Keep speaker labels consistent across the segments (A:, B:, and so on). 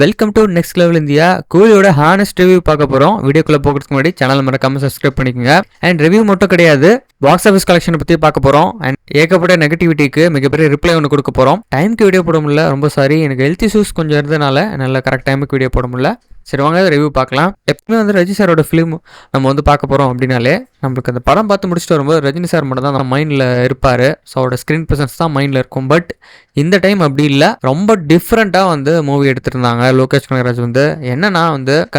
A: Welcome to next level India. கூலியோட honest review பார்க்க போகிறோம். வீடியோக்குள்ளே போகிறதுக்கு முன்னாடி சேனல் மறக்காம சப்ஸ்கிரைப் பண்ணிக்கோங்க. அண்ட் ரிவ்யூ மட்டும் கிடையாது, பாக்ஸ் ஆஃபீஸ் கலெக்ஷனை பற்றி பார்க்க போகிறோம். அண்ட் ஏகப்பட்ட நெகட்டிவிட்டிக்கு மிகப்பெரிய ரிப்ளை ஒன்று கொடுக்க போகிறோம். டைமுக்கு வீடியோ போட முடியல, ரொம்ப சாரி. எனக்கு ஹெல்த் இஷ்யூஸ் கொஞ்சம் இருந்ததுனால நல்ல கரெக்ட் டைமுக்கு வீடியோ போட முடியல. சரி வாங்க ரிவ்யூ பார்க்கலாம். எப்பவுமே ரஜினி சாரோட ஃபிலிம் நம்ம பார்க்க போகிறோம் அப்படின்னாலே நம்மளுக்கு அந்த படம் பார்த்து முடிச்சுட்டு வரும்போது ரஜினி சார் மட்டும் தான் நம்ம மைண்டில் இருப்பார். ஸோ அவரோட ஸ்க்ரீன் ப்ரெசன்ஸ் தான் மைண்டில் இருக்கும். பட் இந்த டைம் அப்படி இல்லை, ரொம்ப டிஃப்ரெண்ட்டாக மூவி எடுத்திருந்தாங்க. லோகேஷ் கனகராஜ் என்னன்னா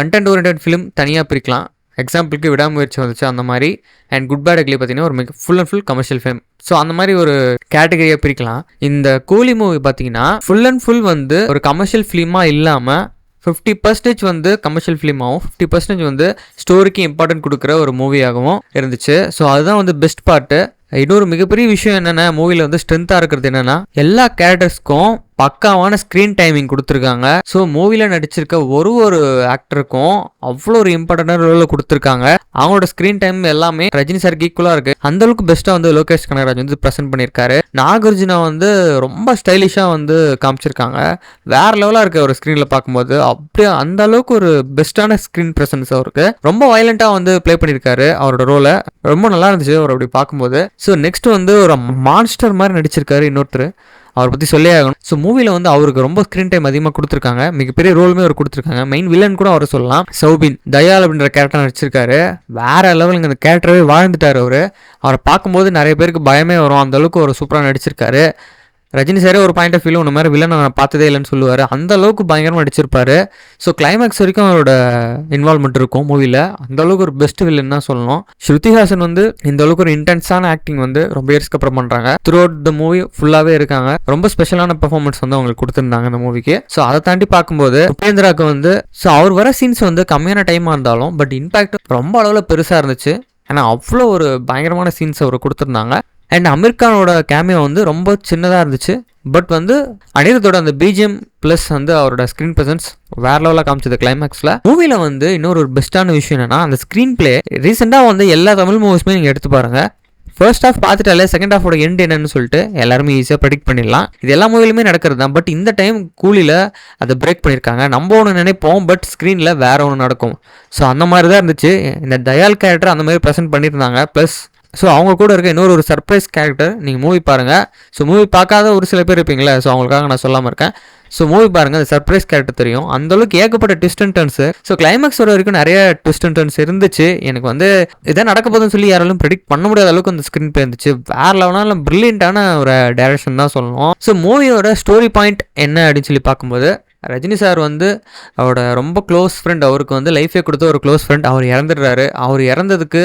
A: கண்டென்ட் ஓரியன்டட் ஃபிலிம் தனியாக பிரிக்கலாம். எக்ஸாம்பிளுக்கு விடாமுயற்சி வந்துச்சு அந்த மாதிரி. அண்ட் குட் பேட் அக்லி பார்த்தீங்கன்னா ஒரு full and full commercial film. So அந்த மாதிரி ஒரு கேட்டகரியாக பிரிக்கலாம். இந்த கூலி மூவி பார்த்தீங்கன்னா ஃபுல் அண்ட் ஃபுல் ஒரு கமர்ஷியல் ஃபிலிமாக இல்லாமல் 50% கமர்ஷியல் ஃபிலிமாகவும் 50% ஸ்டோரிக்கு இம்பார்ட்டன்ட் கொடுக்குற ஒரு மூவியாகவும் இருந்துச்சு. ஸோ அதுதான் பெஸ்ட் பார்ட்டு. இன்னொரு மிகப்பெரிய விஷயம் என்னென்னா, மூவியில் ஸ்ட்ரென்த்தாக இருக்கிறது என்னென்னா, எல்லா கேரக்டர்ஸ்க்கும் பக்காவான ஸ்க்ரீன் டைமிங் கொடுத்துருக்காங்க. ஸோ மூவியில் நடிச்சிருக்க ஒரு ஆக்டருக்கும் அவ்வளோ ஒரு இம்பார்ட்டண்டான ரோலை கொடுத்துருக்காங்க. அவங்களோட ஸ்க்ரீன் டைம் எல்லாமே ரஜினி சாருக்கு ஈக்குவலாக இருக்குது. அந்தளவுக்கு பெஸ்ட்டாக லோகேஷ் கனகராஜ் ப்ரெசென்ட் பண்ணியிருக்காரு. நாகார்ஜுனா ரொம்ப ஸ்டைலிஷாக காமிச்சிருக்காங்க. வேறு லெவலாக இருக்குது ஒரு ஸ்க்ரீனில் பார்க்கும்போது. அப்படியே அந்த அளவுக்கு ஒரு பெஸ்ட்டான ஸ்க்ரீன் ப்ரெசன்ஸ் அவருக்கு. ரொம்ப வயலண்ட்டாக ப்ளே பண்ணியிருக்காரு அவரோட ரோலை. ரொம்ப நல்லா இருந்துச்சு அவர் அப்படி பார்க்கும்போது. ஸோ நெக்ஸ்ட் ஒரு மான்ஸ்டர் மாதிரி நடிச்சிருக்காரு இன்னொருத்தர், அவரை பற்றி சொல்லி ஆகணும். ஸோ மூவியில் அவருக்கு ரொம்ப ஸ்க்ரீன் டைம் அதிகமாக கொடுத்துருக்காங்க. மிகப்பெரிய ரோலுமே அவர் கொடுத்துருக்காங்க. மெயின் வில்லன் கூட அவரை சொல்லலாம். சௌபின் தயால் அப்படின்ற கேரக்டர் நடிச்சிருக்காரு. வேற லெவலுங்க, அந்த கேரக்டரவே வாழ்ந்துட்டார் அவரை பார்க்கும்போது நிறைய பேருக்கு பயமே வரும். அந்த அளவுக்கு ஒரு சூப்பராக நடிச்சிருக்காரு. ரஜினி சாரே ஒரு பாயிண்ட் ஆஃப் வியூவில் ஒன்று மாதிரி வில்லனை நான் பார்த்ததே இல்லைன்னு சொல்லுவார். அந்த அளவுக்கு பயங்கரமாக நடிச்சிருப்பாரு. ஸோ கிளைமேக்ஸ் வரைக்கும் அவரோட இன்வால்மெண்ட் இருக்கும் மூவியில். அந்த அளவுக்கு ஒரு பெஸ்ட் வில்லன் தான் சொல்லணும். ஸ்ருதிஹாசன் இந்த அளவுக்கு ஒரு இன்டென்ஸான ஆக்டிங் ரொம்ப இயர்ஸ்க்கு அப்புறம் பண்ணுறாங்க. த்ரூ அவுட் த மூவி ஃபுல்லாகவே இருக்காங்க. ரொம்ப ஸ்பெஷலான பெர்ஃபார்மன்ஸ் அவங்களுக்கு கொடுத்துருந்தாங்க இந்த மூவிக்கு. ஸோ அதை தாண்டி பார்க்கும்போது உபேந்திராவுக்கு ஸோ அவர் வர சீன்ஸ் கம்மியான டைமாக இருந்தாலும் பட் இம்பாக்ட் ரொம்ப அளவில் பெருசாக இருந்துச்சு. ஏன்னா அவ்வளோ ஒரு பயங்கரமான சீன்ஸ் அவர் கொடுத்துருந்தாங்க. அண்ட் அமீர் கானோட கேமியோ ரொம்ப சின்னதாக இருந்துச்சு. பட் அனிருத்தோட அந்த பிஜிஎம் ப்ளஸ் அவரோட ஸ்க்ரீன் ப்ரெசன்ஸ் வேற லெவலாக காமிச்சது கிளைமேக்ஸில். மூவியில் இன்னொரு பெஸ்ட்டான விஷயம் என்னன்னா, அந்த ஸ்க்ரீன் பிளே. ரீசெண்டாக எல்லா தமிழ் மூவிஸுமே நீங்கள் எடுத்து பாருங்கள். ஃபர்ஸ்ட் ஹாஃப் பார்த்துட்டாலே செகண்ட் ஹாஃபோட எண்ட் என்னன்னு சொல்லிட்டு எல்லாருமே ஈஸியாக ப்ரெடிக்ட் பண்ணிடலாம். இது எல்லா மூவிலுமே நடக்கிறது தான். பட் இந்த டைம் கூலியில் அதை பிரேக் பண்ணியிருக்காங்க. நம்ம ஒன்று நினைப்போம், பட் ஸ்க்ரீனில் வேற ஒன்று நடக்கும். ஸோ அந்த மாதிரி தான் இருந்துச்சு. இந்த தயால் கேரக்டர் அந்த மாதிரி ப்ரெசென்ட் பண்ணியிருந்தாங்க. ப்ளஸ் ஸோ அவங்க கூட இருக்க இன்னொரு சர்ப்ரைஸ் கேரக்டர். நீங்கள் மூவி பாருங்கள். ஸோ மூவி பார்க்காத ஒரு சில பேர் இருப்பீங்களே, ஸோ அவங்களுக்காக நான் சொல்லாமல் இருக்கேன். ஸோ மூவி பாருங்கள், அந்த சர்ப்ரைஸ் கேரக்டர் தெரியும். அந்தளவுக்கு ஏகப்பட்ட twist and turns. So climax வரைக்கும் நிறைய ட்விஸ்ட் அண்ட் டர்ன்ஸ் இருந்துச்சு. எனக்கு இதான் நடக்க போதுன்னு சொல்லி யாராலும் ப்ரெடிக்ட் பண்ண முடியாத அளவுக்கு அந்த ஸ்க்ரீன் பிளே இருந்துச்சு. வேறு லெவலான ப்ரில்லியண்டான ஒரு டைரக்ஷன் தான் சொல்லணும். ஸோ மூவியோட ஸ்டோரி பாயிண்ட் என்ன அப்படின்னு சொல்லி பார்க்கும்போது, ரஜினி சார் அவரோட ரொம்ப க்ளோஸ் ஃப்ரெண்ட், அவருக்கு லைஃபே கொடுத்த ஒரு க்ளோஸ் ஃப்ரெண்ட் அவர் இறந்துடுறாரு. அவர் இறந்ததுக்கு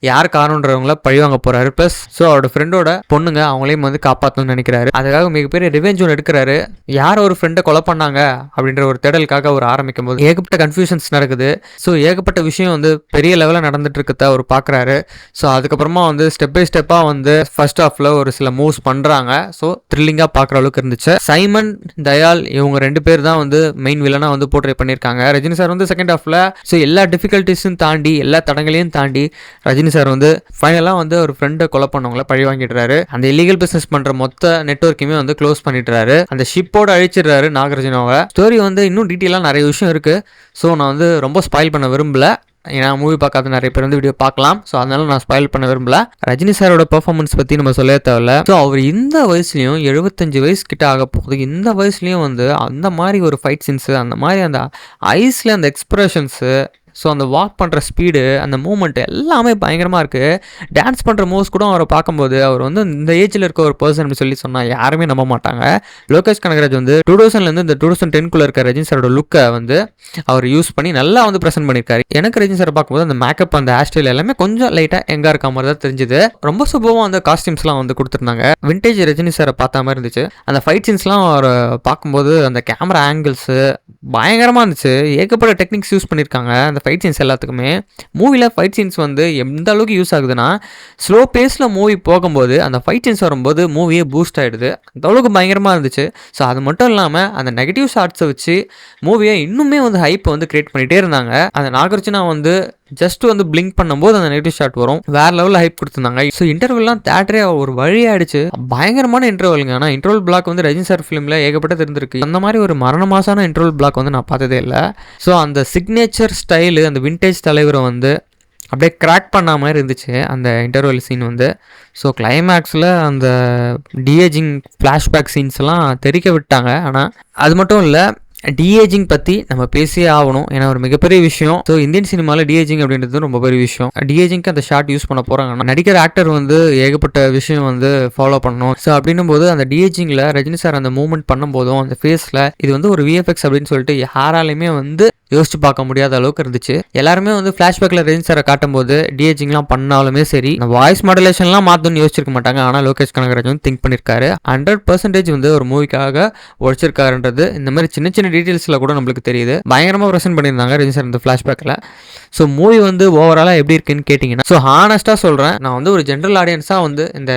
A: யார் காரணன்றவங்கள பழிவாங்க போகிறாரு. ப்ளஸ் ஸோ அவரோட ஃப்ரெண்டோட பொண்ணுங்க அவங்களையும் காப்பாற்றணும்னு நினைக்கிறாரு. அதுக்காக மிகப்பெரிய ரிவெஞ்ச் ஒன்று எடுக்கிறாரு. யார் ஒரு ஃப்ரெண்டை கொலை பண்ணாங்க அப்படின்ற ஒரு தேடலுக்காக அவர் ஆரம்பிக்கும் போது ஏகப்பட்ட கன்ஃபியூஷன்ஸ் நடக்குது. ஸோ ஏகப்பட்ட விஷயம் பெரிய லெவலில் நடந்துட்டு இருக்கிறத அவர் பார்க்குறாரு. ஸோ அதுக்கப்புறமா ஸ்டெப் பை ஸ்டெப்பாக ஃபர்ஸ்ட் ஹாஃபில் ஒரு சில மூவ்ஸ் பண்ணுறாங்க. ஸோ த்ரில்லிங்காக பார்க்குற அளவுக்கு இருந்துச்சு. சைமன் தயால் இவங்க 2 பேர் தான் மெயின் வில்லனா போர்ட்ரே பண்ணியிருக்காங்க. ரஜினி சார் செகண்ட் ஹாஃப்ல ஸோ எல்லா டிஃபிகல்ட்டிஸும் தாண்டி எல்லா தடங்களையும் தாண்டி ரஜினி சார் ஃபைனலாக ஒரு ஃப்ரெண்டை கொலை பண்ணவங்கள பழி வாங்கிடுறாரு. அந்த இல்லீகல் பிசினஸ் பண்ற மொத்த நெட்வொர்க்குமே க்ளோஸ் பண்ணிடுறாரு. அந்த ஷிப்போட அழிச்சிடுறாரு நாகார்ஜுனாவை. ஸ்டோரி இன்னும் டீட்டெயிலாக நிறைய விஷயம் இருக்கு. ஸோ நான் ரொம்ப ஸ்பாயில் பண்ண விரும்பல. ஏன்னா மூவி பார்க்காத நிறைய பேர் வீடியோ பார்க்கலாம். ஸோ அதனால நான் ஸ்பாயில் பண்ண விரும்பல. ரஜினி சாரோட பெர்ஃபார்மன்ஸ் பற்றி நம்ம சொல்ல தேவையில்ல. ஸோ அவர் இந்த வயசுலையும் 75 வயசு கிட்ட ஆக போகுது. இந்த வயசுலையும் அந்த மாதிரி ஒரு ஃபைட் சீன்ஸு, அந்த மாதிரி அந்த ஐஸில் அந்த எக்ஸ்ப்ரெஷன்ஸு, ஸோ அந்த வாக் பண்ணுற ஸ்பீடு, அந்த மூமெண்ட் எல்லாமே பயங்கரமாக இருக்குது. டான்ஸ் பண்ணுற மூவ்ஸ் கூட அவரை பார்க்கும்போது அவர் இந்த ஏஜில் இருக்க ஒரு பர்சன் சொல்லி சொன்னால் யாருமே நம்ப மாட்டாங்க. லோகேஷ் கனகராஜ் 2000லேருந்து இந்த 2010 இருக்க ரஜினி சாரோட லுக்கை அவர் யூஸ் பண்ணி நல்லா ப்ரெசென்ட் பண்ணியிருக்காரு. எனக்கு ரஜினி சாரை பார்க்கும்போது அந்த மேக்கப், அந்த ஹேர் ஸ்டைல் எல்லாமே கொஞ்சம் லைட்டாக எங்கே இருக்க மாதிரி தான் தெரிஞ்சுது. ரொம்ப சூப்பராக அந்த காஸ்டியூம்ஸ்லாம் கொடுத்துருந்தாங்க. விண்டேஜ் ரஜினி சாரை பார்த்த மாதிரி இருந்துச்சு. அந்த ஃபைட் சீன்ஸ்லாம் அவர் பார்க்கும்போது அந்த கேமரா ஆங்கிள்ஸு பயங்கரமாக இருந்துச்சு. ஏகப்பட்ட டெக்னிக்ஸ் யூஸ் பண்ணியிருக்காங்க அந்த ஃபைட் சீன்ஸ் எல்லாத்துக்குமே. மூவியில் ஃபைட் சீன்ஸ் எந்த அளவுக்கு யூஸ் ஆகுதுன்னா, ஸ்லோ பேஸில் மூவி போகும்போது அந்த ஃபைட் சீன்ஸ் வரும்போது மூவியே பூஸ்ட் ஆகிடுது. அந்த அளவுக்கு பயங்கரமாக இருந்துச்சு. ஸோ அது மட்டும் இல்லாமல் அந்த நெகட்டிவ் ஷார்ட்ஸை வச்சு மூவியை இன்னுமே ஹைப்பை கிரியேட் பண்ணிகிட்டே இருந்தாங்க. அந்த நாகார்ஜுனா ஜஸ்ட் வந்து பிளிங்க் பண்ணும்போது அந்த நெகட்டிவ் ஷாட் வரும். வேற லெவலில் ஹைப் கொடுத்துருந்தாங்க. ஸோ இன்டர்வெல்லாம் தேட்டரே ஒரு வழியாயிடுச்சு. பயங்கரமான இன்டர்வலுங்க. ஆனால் இன்டர்வல் பிளாக் வந்து ரஜினி சார் ஃபிலிமில் ஏகப்பட்டது இருந்திருக்கு. அந்த மாதிரி ஒரு மரண மாசான இன்டர்வல் பிளாக் வந்து நான் பார்த்ததே இல்லை. ஸோ அந்த சிக்னேச்சர் ஸ்டைலு, அந்த விண்டேஜ் தலைவரை வந்து அப்படியே கிராக் பண்ண மாதிரி இருந்துச்சு அந்த இன்டர்வல் சீன் வந்து. ஸோ கிளைமேக்ஸில் அந்த டிஏஜிங் ஃப்ளாஷ்பேக் சீன்ஸ்லாம் தெரிக்க விட்டாங்க. ஆனால் அது மட்டும் இல்லை, டிஏஜிங் பற்றி நம்ம பேசியே ஆகணும். ஏன்னா ஒரு மிகப்பெரிய விஷயம். ஸோ இந்தியன் சினிமாவில் டிஏஜிங் அப்படின்றது ரொம்ப பெரிய விஷயம். டிஏஜிங்க்கு அந்த ஷார்ட் யூஸ் பண்ண போகிறாங்க. நடிக்கிற ஆக்டர் வந்து ஏகப்பட்ட விஷயம் வந்து ஃபாலோ பண்ணணும். ஸோ அப்படின்னும் போது அந்த டிஏஜிங்கில் ரஜினி சார் அந்த மூவ்மெண்ட் பண்ணும்போதும் அந்த ஃபேஸில் இது வந்து ஒரு விஎஃப்எக்ஸ் அப்படின்னு சொல்லிட்டு யாராலையுமே வந்து யோசிச்சு பார்க்க முடியாத அளவுக்கு இருந்துச்சு. எல்லாருமே வந்து ஃப்ளாஷ்பேக்கில் ரஜினி சாரை காட்டும் போது டிஏஜிங்லாம் பண்ணாலுமே சரி, வாய்ஸ் மாடுலேஷன்லாம் மாற்றணும்னு யோசிச்சிருக்க மாட்டாங்க. ஆனால் லோகேஷ் கனகராஜ் வந்து திங்க் பண்ணியிருக்காரு. 100% வந்து ஒரு மூவிக்காக உழைச்சிருக்காருன்றது இந்த மாதிரி சின்ன சின்ன டீட்டெயில்ஸில் கூட நம்மளுக்கு தெரியுது. பயங்கரமாக ப்ரெசென்ட் பண்ணியிருந்தாங்க ரஜினி சார் இந்த ஃப்ளாஷ்பேக்கில். ஸோ மூவி வந்து ஓவராலாக எப்படி இருக்குன்னு கேட்டிங்கன்னா, ஸோ ஹானஸ்ட்டாக சொல்கிறேன், நான் வந்து ஒரு ஜென்ரல் ஆடியன்ஸாக வந்து இந்த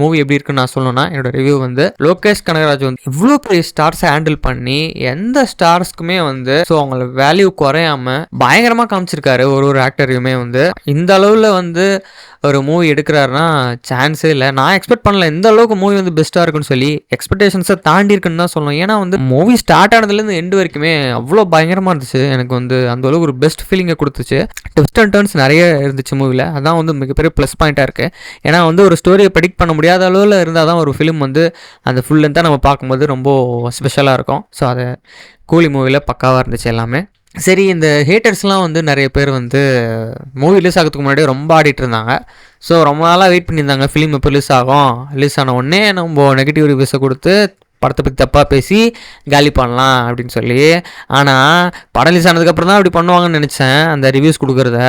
A: மூவி எப்படி இருக்குன்னு நான் சொல்லணும்னா, என்னோட ரிவ்யூ வந்து லோகேஷ் கனகராஜ் வந்து இவ்வளோ பெரிய ஸ்டார்ஸை ஹேண்டில் பண்ணி எந்த ஸ்டார்ஸ்க்குமே வந்து ஸோ அவங்கள வேல்யூ குறையாம பயங்கரமாக காமிச்சிருக்காரு. ஒரு ஆக்டரையுமே வந்து இந்த அளவில் வந்து ஒரு மூவி எடுக்கிறாருன்னா சான்ஸே இல்லை. நான் எக்ஸ்பெக்ட் பண்ணல இந்த அளவுக்கு மூவி வந்து பெஸ்ட்டாக இருக்குன்னு சொல்லி. எக்ஸ்பெக்டேஷன்ஸை தாண்டி இருக்குன்னு தான் சொல்லணும். ஏன்னா வந்து மூவி ஸ்டார்ட் ஆனதுலேருந்து எண்டு வரைக்குமே அவ்வளோ பயங்கரமாக இருந்துச்சு. எனக்கு வந்து அந்த அளவுக்கு ஒரு பெஸ்ட் ஃபீலிங்கை கொடுத்துச்சு. ட்விஸ்ட் அண்ட் டர்ன்ஸ் நிறைய இருந்துச்சு மூவியில். அதான் வந்து மிகப்பெரிய ப்ளஸ் பாயிண்ட்டாக இருக்குது. ஏன்னா வந்து ஒரு ஸ்டோரியை ப்ரெடிக்ட் பண்ண முடியாத அளவில் இருந்தால் தான் ஒரு ஃபிலிம் வந்து அந்த ஃபுல் லென்த்தாக நம்ம பார்க்கும்போது ரொம்ப ஸ்பெஷலாக இருக்கும். ஸோ அது கூலி மூவியில் பக்காவாக இருந்துச்சு எல்லாமே. சரி, இந்த ஹேட்டர்ஸ்லாம் வந்து நிறைய பேர் வந்து மூவி ரிலீஸ் ஆகிறதுக்கு முன்னாடியே ரொம்ப ஆடிட்டு இருந்தாங்க. ஸோ ரொம்ப நாளாக வெயிட் பண்ணியிருந்தாங்க ஃபிலிம் எப்போ ரிலீஸ் ஆகும். ரிலீஸ் ஆன உடனே நம்ம நெகட்டிவ் ரிவ்யூஸை கொடுத்து படத்தை பற்றி தப்பாக பேசி காலி பண்ணலாம் அப்படின்னு சொல்லி. ஆனால் படம் ரிலீஸ் ஆனதுக்கப்புறம் தான் அப்படி பண்ணுவாங்கன்னு நினச்சேன். அந்த ரிவ்யூஸ் கொடுக்குறத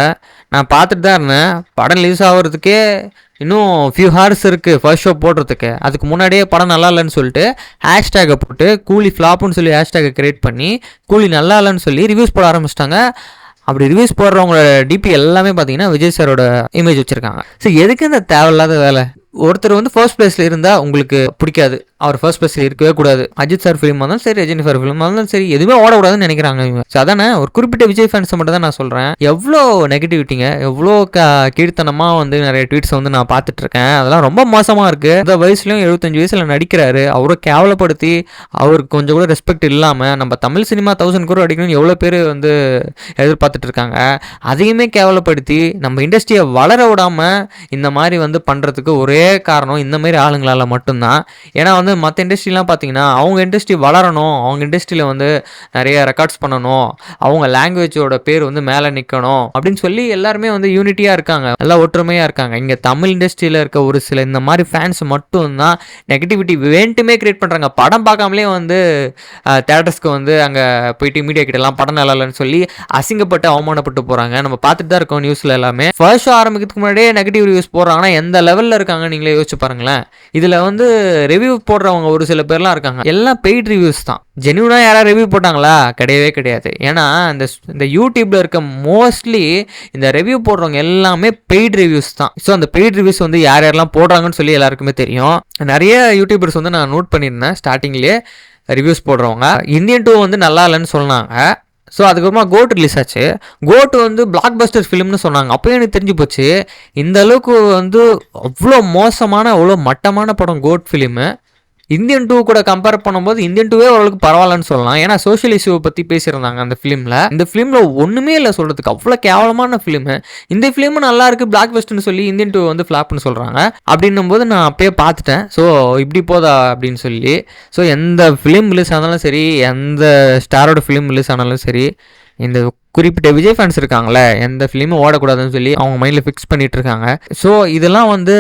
A: நான் பார்த்துட்டு தான் இருந்தேன். படம் ரிலீஸ் ஆகிறதுக்கே இன்னும் ஃபியூ ஹார்ஸ் இருக்குது ஃபர்ஸ்ட் ஷோ போடுறதுக்கு. அதுக்கு முன்னாடியே படம் நல்லா இல்லைன்னு சொல்லிட்டு ஹேஷ்டேகை போட்டு கூலி ஃப்ளாப்புன்னு சொல்லி ஹேஷ்டேகை கிரியேட் பண்ணி கூலி நல்லா இல்லைன்னு சொல்லி ரிவ்யூஸ் போட ஆரம்பிச்சிட்டாங்க. அப்படி ரிவ்யூஸ் போடுறவங்களோட டிபி எல்லாமே பார்த்தீங்கன்னா விஜய் சாரோட இமேஜ் வச்சுருக்காங்க. ஸோ எதுக்கு இந்த தேவையில்லாத வேலை? ஒருத்தர் வந்து ஃபர்ஸ்ட் பிளேஸில் இருந்தால் உங்களுக்கு பிடிக்காது, அவர் ஃபர்ஸ்ட் பிளேஸில் இருக்கவே கூடாது. அஜித் சார் ஃபிலிமாக இருந்தாலும் சரி, ரஜினி சார் ஃபிலிமாக இருந்தாலும் சரி, எதுவுமே ஓடக்கூடாதுன்னு நினைக்கிறாங்க இவங்க. ஸோ அதானே ஒரு குறிப்பிட்ட விஜய் ஃபேன்ஸை மட்டும் தான் நான் சொல்கிறேன். எவ்வளோ நெகட்டிவிட்டிங்க, எவ்வளோ கீழ்த்தனமாக வந்து நிறைய ட்வீட்ஸ் வந்து நான் பார்த்துட்ருக்கேன். அதெல்லாம் ரொம்ப மோசமாக இருக்குது. இந்த வயசுலையும் 75 வயசில் நடிக்கிறாரு. அவரை கேவலப்படுத்தி அவருக்கு கொஞ்சம் கூட ரெஸ்பெக்ட் இல்லாமல் நம்ம தமிழ் சினிமா 1000 crore அடிக்கணும்னு எவ்வளோ பேர் வந்து எதிர்பார்த்துட்டு இருக்காங்க. அதையுமே கேவலப்படுத்தி நம்ம இண்டஸ்ட்ரியை வளர விடாமல் இந்த மாதிரி வந்து பண்ணுறதுக்கு ஒரே காரணம் இந்த மாதிரி ஆளுங்களால மட்டும்தான். ஏன்னா வந்து மற்ற இண்டஸ்ட்ரிலாம் பார்த்தீங்கன்னா அவங்க இண்டஸ்ட்ரி வளரணும், அவங்க இண்டஸ்ட்ரியில் வந்து நிறைய ரெக்கார்ட்ஸ் பண்ணணும், அவங்க லாங்குவேஜோட பேர் வந்து மேலே நிற்கணும் அப்படின்னு சொல்லி எல்லாருமே வந்து யூனிட்டியாக இருக்காங்க, எல்லாம் ஒற்றுமையாக இருக்காங்க. இங்கே தமிழ் இண்டஸ்ட்ரியில் இருக்க ஒரு சில இந்த மாதிரி ஃபேன்ஸ் மட்டும்தான் நெகட்டிவிட்டி வேண்டுமே கிரியேட் பண்ணுறாங்க. படம் பார்க்காமலே வந்து தேட்டர்ஸ்க்கு வந்து அங்கே போயிட்டு மீடியா கிட்டலாம் படம் நல்லா இல்லைன்னு சொல்லி அசிங்கப்பட்டு அவமானப்பட்டு போகிறாங்க. நம்ம பார்த்துட்டு தான் இருக்கோம் நியூஸில் எல்லாமே. ஃபர்ஸ்ட் ஷோ ஆரம்பிக்கிறதுக்கு முன்னாடியே நெகட்டிவ் ரிவ்யூஸ் போடுறாங்கன்னா எந்த லெவலில் இருக்காங்க நீங்களே யோசிச்சு பாருங்களேன். இதில் வந்து ரிவ்யூ போடுறவங்க ஒரு சில பேர்லாம் இருக்காங்க, எல்லாம் பெய்ட் ரிவ்யூஸ் தான். ஜென்யூனாக யாராவது ரிவ்யூ போட்டாங்களா? கிடையவே கிடையாது. ஏன்னா இந்த யூடியூப்பில் இருக்க மோஸ்ட்லி இந்த ரிவ்யூ போடுறவங்க எல்லாமே பெய்ட் ரிவ்யூஸ் தான். ஸோ அந்த பெய்ட் ரிவ்யூஸ் வந்து யாரெல்லாம் போடுறாங்கன்னு சொல்லி எல்லாருக்குமே தெரியும். நிறைய யூடியூபர்ஸ் வந்து நான் நோட் பண்ணியிருந்தேன் ஸ்டார்டிங்லேயே ரிவ்யூஸ் போடுறவங்க. இந்தியன் 2 வந்து நல்லா இல்லைன்னு சொன்னாங்க. ஸோ அதுக்கப்புறமா கோட் ரிலீஸ் ஆச்சு. கோட் வந்து பிளாக் பஸ்டர் ஃபிலிம்னு சொன்னாங்க. அப்போயே எனக்கு தெரிஞ்சு போச்சு இந்த அளவுக்கு வந்து அவ்வளோ மோசமான அவ்வளோ மட்டமான படம் கோட் ஃபிலிமு. இந்தியன் 2 கூட கம்பேர் பண்ணும்போது இந்தியன் 2வே ஓரளவுக்கு பரவாயில்லன்னு சொல்லலாம். ஏன்னா சோஷியல் இஷ்யூவை பற்றி பேசியிருந்தாங்க அந்த ஃபிலிமில். இந்த ஃபிலிமில் ஒன்றுமே இல்லை சொல்கிறதுக்கு, அவ்வளோ கேவலமான ஃபிலிமு. இந்த ஃபிலிமு நல்லா இருக்குது பிளாக் பஸ்டர்னு சொல்லி இந்தியன் 2 வந்து ஃப்ளாப்னு சொல்கிறாங்க. அப்படின்னும் போது நான் அப்பயே பார்த்துட்டேன். ஸோ இப்படி போதா அப்படின்னு சொல்லி. ஸோ எந்த ஃபிலிம் ரிலீஸ் ஆனாலும் சரி, எந்த ஸ்டாரோட ஃபிலிம் ரிலீஸ் ஆனாலும் சரி, இந்த குறிப்பிட்ட விஜய் ஃபேன்ஸ் இருக்காங்களே எந்த ஃபிலிமும் ஓடக்கூடாதுன்னு சொல்லி அவங்க மைண்டில் ஃபிக்ஸ் பண்ணிட்டு இருக்காங்க. ஸோ இதெல்லாம் வந்து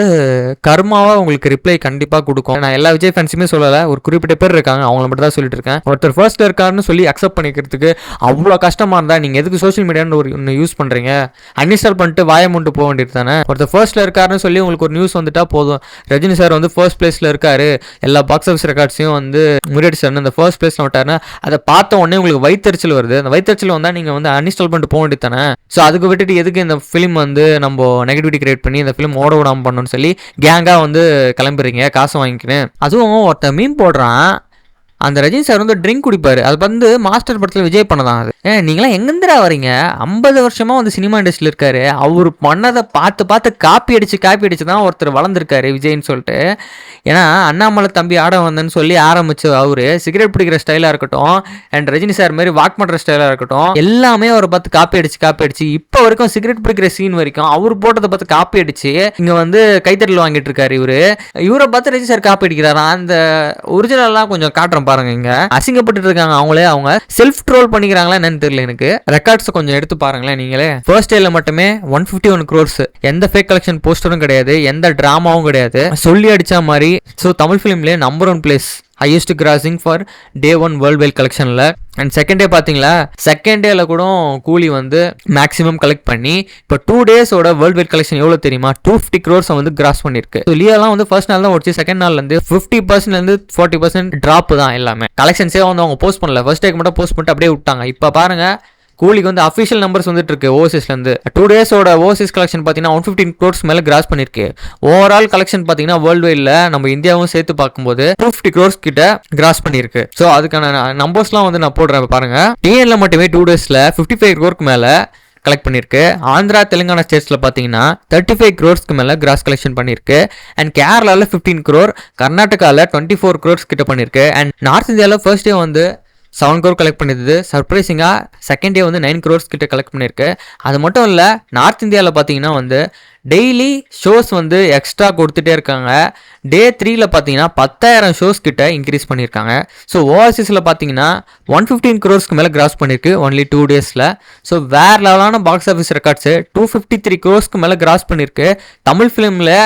A: கர்மாவாக உங்களுக்கு ரிப்ளை கண்டிப்பாக கொடுக்கும். நான் எல்லா விஜய் ஃபேன்ஸுமே சொல்லலை, ஒரு குறிப்பிட்ட பேர் இருக்காங்க, அவங்கள மட்டும் தான் சொல்லிட்டு இருக்கேன். ஒருத்தர் ஃபர்ஸ்ட் இருக்காருன்னு சொல்லி அக்செப்ட் பண்ணிக்கிறதுக்கு அவ்வளோ கஷ்டமாக இருந்தால் நீங்கள் எதுக்கு சோஷியல் மீடியான்னு ஒன்று யூஸ் பண்ணுறீங்க? அன்இன்ஸ்டால் பண்ணிட்டு வாயை முன்ட்டு போக வேண்டியது தானே. ஒருத்தர் ஃபர்ஸ்ட்டில் இருக்காருன்னு சொல்லி உங்களுக்கு ஒரு நியூஸ் வந்துட்டா போதும், ரஜினி சார் வந்து ஃபர்ஸ்ட் பிளேஸில் இருக்காரு, எல்லா பாக்ஸ் ஆஃபீஸ் ரெக்கார்ட்ஸையும் வந்து முறியடிச்சாருன்னு அந்த ஃபர்ஸ்ட் பிளேஸில் விட்டாருன்னா அதை பார்த்த உடனே உங்களுக்கு வயிற்றுச்சல் வருது. அந்த வயிற்றுச்சல் வந்தால் நீங்கள் வந்து அன்இன்ஸ்டால் பண்ணிட்டு போக வேண்டியது தானே. ஸோ அதுக்கு விட்டுட்டு எதுக்கு இந்த ஃபிலிம் வந்து நம்ம நெகட்டிவிட்டி கிரியேட் பண்ணி இந்த ஃபிலிம் ஓட விடாமல் பண்ணணும்னு சொல்லி கேங்காக வந்து கிளம்புறீங்க காசு வாங்கிக்கின்னு. அதுவும் ஒருத்தர் மீம் போடுறான், அந்த ரஜினி சார் வந்து ட்ரிங்க் குடிப்பாரு. அது வந்து மாஸ்டர் படத்தில் விஜய் பண்ணதான். அது நீங்களாம் எங்கேருந்துடா வரீங்க, 50 வருஷமா வந்து சினிமா இண்டஸ்ட்ரியில் இருக்காரு, அவர் பண்ணதை பார்த்து பார்த்து காப்பி அடிச்சு தான் ஒருத்தர் வளர்ந்துருக்காரு விஜய்ன்னு சொல்லிட்டு. ஏன்னா அண்ணாமலை தம்பி ஆட வந்தேன்னு சொல்லி ஆரம்பிச்சு அவரு சிகரெட் பிடிக்கிற ஸ்டைலாக இருக்கட்டும், அண்ட் ரஜினி சார் மாதிரி வாக் பண்ணுற ஸ்டைலாக இருக்கட்டும், எல்லாமே அவரை பார்த்து காப்பி அடிச்சு இப்போ வரைக்கும் சிகரெட் பிடிக்கிற சீன் வரைக்கும் அவர் போட்டதை பார்த்து காப்பி அடிச்சு இங்கே வந்து கைத்தட்டல் வாங்கிட்டு இருக்காரு. இவரை பார்த்து ரஜினி சார் காப்பி அடிக்கிறாரா? அந்த ஒரிஜினல்லாம் கொஞ்சம் காட்டுறேன் பாருங்க. இங்க அசிங்கப்பட்டு இருக்காங்க அவங்களே, அவங்க செல்ஃப் ட்ரோல் பண்ணிக்கிறாங்களா என்னன்னு தெரியல எனக்கு. ரெக்கார்ட்ஸ் கொஞ்சம் எடுத்து பாருங்களேன் நீங்களே. ஃபர்ஸ்ட் டேல மட்டுமே 151 crores, எந்த ஃபேக் கலெக்ஷன் போஸ்டரும் கிடையாது, எந்த டிராமாவும் கிடையாது, சொல்லி அடிச்ச மாதிரி. ஸோ தமிழ் ஃபிலிம்லேயே number 1 place, highest grossing for Day 1 world wide கலெக்ஷனில். அண்ட் செகண்ட் டே பார்த்தீங்களா, செகண்ட் டேல கூட கூலி வந்து மேக்ஸிமம் கலெக்ட் பண்ணி இப்போ 2 days வேர்ல்ட் வைட் கலெக்ஷன் எவ்வளோ தெரியுமா, 250 crores வந்து கிராஸ் பண்ணிருக்கு. ஸோ லியோலாம் வந்து ஃபர்ஸ்ட் நாள் தான் ஓடிச்சு, செகண்ட் நாள்லேருந்து 50% 40% ட்ராப் தான் எல்லாமே. கலெக்ஷன்ஸே வந்து அவங்க போஸ்ட் பண்ணல, ஃபர்ஸ்ட் டேக்கு மட்டும் போஸ்ட் பண்ணிட்டு அப்படியே விட்டாங்க. இப்போ பாருங்க கூலிக்கு வந்து அஃபிஷியல் நம்பர்ஸ் வந்துட்டு இருக்கு ஓவர்சீஸ்லேருந்து. 2 days ஓவர்சீஸ் கலெக்ஷன் பார்த்தீங்கன்னா 115 crores மேலே கிராஸ் பண்ணிருக்கு. ஓவரால் கலெக்ஷன் பார்த்தீங்கன்னா வேர்ல்டு வைடில் நம்ம இந்தியாவும் சேர்த்து பார்க்கும்போது 250 crores கிட்ட கிராஸ் பண்ணிருக்கு. ஸோ அதுக்கான நம்பர்ஸ்லாம் வந்து நான் போடுறேன் பாருங்க. டிஎன்ல மட்டுமே 2 days 55 crores மேலே கலெக்ட் பண்ணியிருக்கு. ஆந்திரா தெலுங்கானா ஸ்டேட்ஸில் பார்த்தீங்கன்னா 35 crores மேலே கிராஸ் கலெக்ஷன் பண்ணியிருக்கு. அண்ட் கேரளாவில் 15 crore, கர்நாடகாவில் 24 crores கிட்ட பண்ணியிருக்கு. அண்ட் நார்த் இந்தியாவில் ஃபர்ஸ்ட் டே வந்து 7 crore கலெக்ட் பண்ணியிருந்தது. சர்ப்ரைசிங்காக செகண்ட் டே வந்து 9 crores கிட்ட கலெக்ட் பண்ணியிருக்கு. அது மட்டும் இல்லை, நார்த் இந்தியாவில் பார்த்தீங்கன்னா வந்து டெய்லி ஷோஸ் வந்து எக்ஸ்ட்ரா கொடுத்துட்டே இருக்காங்க. Day 3ல பார்த்தீங்கன்னா 10,000 ஷோஸ் கிட்ட இன்க்ரீஸ் பண்ணியிருக்காங்க. ஸோ ஓவர்சீஸில் பார்த்தீங்கன்னா 115 crores மேலே கிராஸ் பண்ணியிருக்கு ஒன்லி 2 days. ஸோ வேறு லெவலான பாக்ஸ் ஆஃபீஸ் ரெக்கார்ட்ஸு 253 crores மேலே கிராஸ் பண்ணியிருக்கு. தமிழ் ஃபிலிமில்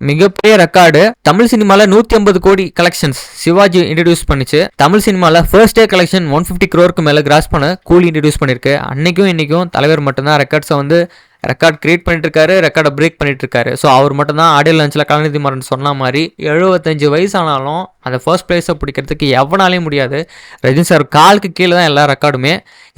A: மிகப்பெரிய ரெக்கார்டு. தமிழ் சினிமால 150 கோடி கலெக்ஷன்ஸ் சிவாஜி இன்ட்ரடியூஸ் பண்ணிச்சு. தமிழ் சினிமால ஃபர்ஸ்ட் டே கலெக்ஷன் 150 crore மேல கிராஸ் பண்ண கூலி இன்ட்ரடியூஸ் பண்ணிருக்கு. அன்னைக்கும் இன்னைக்கும் தலைவர் மட்டும்தான் ரெக்கார்ட்ஸை வந்து ரெக்கார்ட் கிரியேட் பண்ணிட்டு இருக்காரு, ரெக்கார்டை பிரேக் பண்ணிட்டு இருக்காரு. ஸோ அவர் மட்டும் தான் ஆடியோ லான்ச்சில் கலாநிதி மாறன் சொன்ன மாதிரி 75 வயசானாலும் அந்த ஃபர்ஸ்ட் பிளேஸை பிடிக்கிறதுக்கு எவனாலையும் முடியாது. ரஜினி சார் காலுக்கு கீழே தான் எல்லா ரெக்கார்டுமே,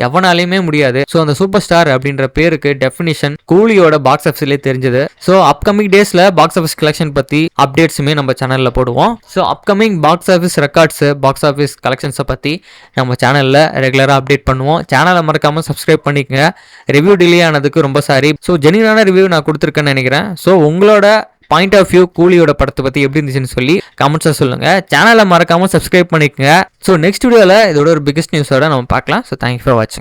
A: எவனாலையுமே முடியாது. ஸோ அந்த சூப்பர் ஸ்டார் அப்படின்ற பேருக்கு டெஃபினிஷன் கூலியோட பாக்ஸ் ஆஃபீஸ்லேயே தெரிஞ்சது. ஸோ அப்கமிங் டேஸில் பாக்ஸ் ஆஃபீஸ் கலெக்ஷன் பற்றி அப்டேட்ஸுமே நம்ம சேனலில் போடுவோம். So upcoming box office records, box office கலெக்ஷன்ஸை பற்றி நம்ம சேனலில் ரெகுலராக அப்டேட் பண்ணுவோம். சேனலை மறக்காமல் சப்ஸ்கிரைப் பண்ணிக்கங்க. ரிவ்யூ டிலே ஆனதுக்கு ரொம்ப சாரி. ஸோ ஜெனியூனான ரிவ்யூ நான் கொடுத்துருக்கேன்னு நினைக்கிறேன். ஸோ உங்களோட பாயிண்ட் ஆஃப் வியூ கூலியோட படத்தை பற்றி எப்படி இருந்துச்சுன்னு சொல்லி கமெண்ட்ஸில் சொல்லுங்கள். சேனலை மறக்காமல் சப்ஸ்கிரைப் பண்ணிக்கங்க. ஸோ நெக்ஸ்ட் வீடியோவில் இதோட ஒரு பிகெஸ்ட் நியூஸோட நம்ம பார்க்கலாம். ஸோ தேங்க்யூ ஃபார் வாட்சிங்.